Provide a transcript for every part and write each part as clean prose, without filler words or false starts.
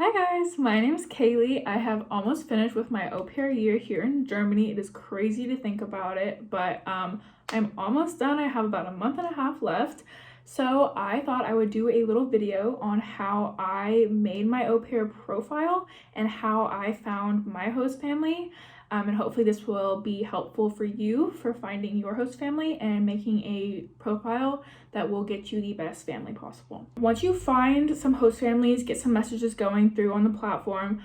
Hi guys, my name is Kaylee. I have almost finished with my au pair year here in Germany. It is crazy to think about it, but I'm almost done. I have about a month and a half left. So I thought I would do a little video on how I made my au pair profile and how I found my host family. And hopefully this will be helpful for you for finding your host family and making a profile that will get you the best family possible. Once you find some host families, get some messages going through on the platform,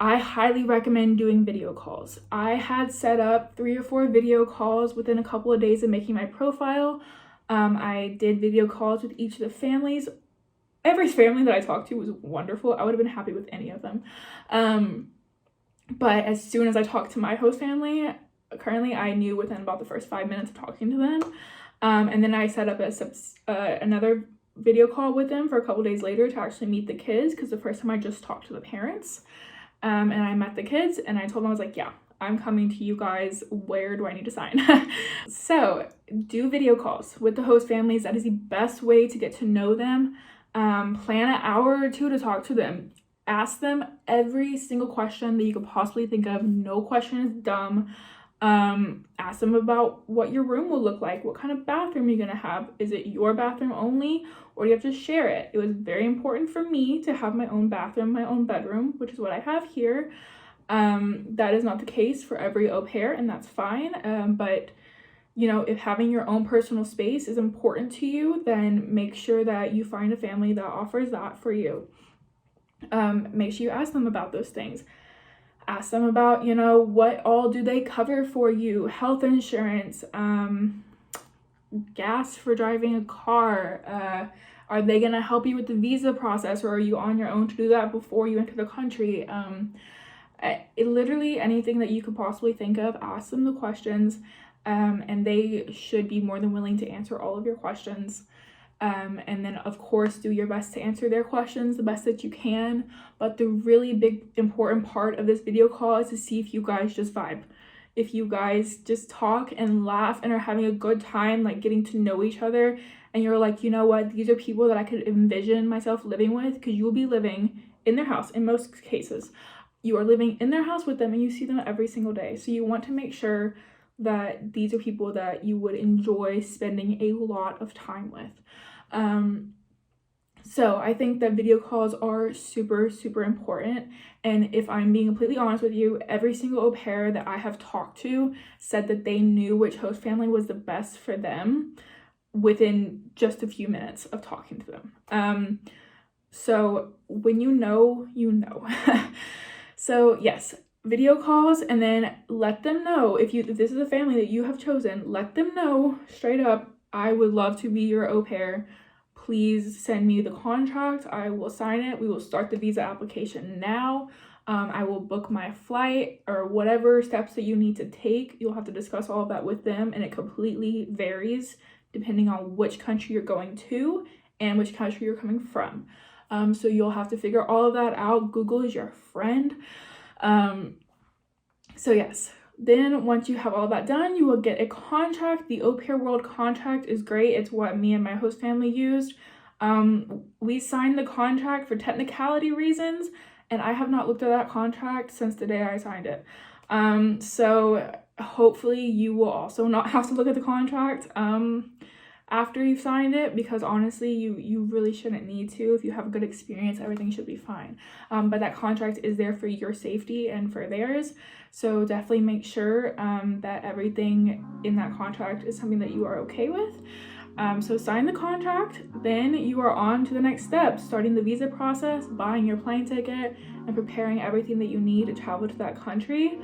I highly recommend doing video calls. I had set up 3 or 4 video calls within a couple of days of making my profile. I did video calls with each of the families. Every family that I talked to was wonderful. I would have been happy with any of them. But as soon as I talked to my host family, currently I knew within about the first 5 minutes of talking to them. And then I set up another video call with them for a couple days later to actually meet the kids, because the first time I just talked to the parents. And I met the kids and I told them, I was like, yeah, I'm coming to you guys. Where do I need to sign? So do video calls with the host families. That is the best way to get to know them. Plan an hour or two to talk to them. Ask them every single question that you could possibly think of. No question is dumb. Ask them about what your room will look like. What kind of bathroom you're gonna have. Is it your bathroom only, or do you have to share it? It was very important for me to have my own bathroom, my own bedroom, which is what I have here. That is not the case for every au pair, and that's fine. But you know, if having your own personal space is important to you, then make sure that you find a family that offers that for you. Make sure you ask them about those things. Ask them about, you know, what all do they cover for you? Health insurance, gas for driving a car. Are they gonna help you with the visa process, or are you on your own to do that before you enter the country? Literally anything that you could possibly think of, ask them the questions, and they should be more than willing to answer all of your questions. And then of course do your best to answer their questions the best that you can. But the really big important part of this video call is to see if you guys just vibe. If you guys just talk and laugh and are having a good time, like getting to know each other, and you're like, you know what, these are people that I could envision myself living with, because you will be living in their house. In most cases you are living in their house with them and you see them every single day, so you want to make sure that these are people that you would enjoy spending a lot of time with. So I think that video calls are super, super important. And if I'm being completely honest with you, every single au pair that I have talked to said that they knew which host family was the best for them within just a few minutes of talking to them. So when you know, you know. So yes, video calls, and then let them know if this is a family that you have chosen, let them know straight up, I would love to be your au pair. Please send me the contract. I will sign it. We will start the visa application now. I will book my flight, or whatever steps that you need to take. You'll have to discuss all of that with them, and it completely varies depending on which country you're going to and which country you're coming from. So you'll have to figure all of that out. Google is your friend. So yes. Then once you have all that done, you will get a contract. The AuPairWorld contract is great. It's what me and my host family used. We signed the contract for technicality reasons, and I have not looked at that contract since the day I signed it. So hopefully you will also not have to look at the contract after you've signed it, because honestly you really shouldn't need to. If you have a good experience, everything should be fine. But that contract is there for your safety and for theirs, so definitely make sure that everything in that contract is something that you are okay with. So sign the contract, then you are on to the next step, starting the visa process, buying your plane ticket, and preparing everything that you need to travel to that country.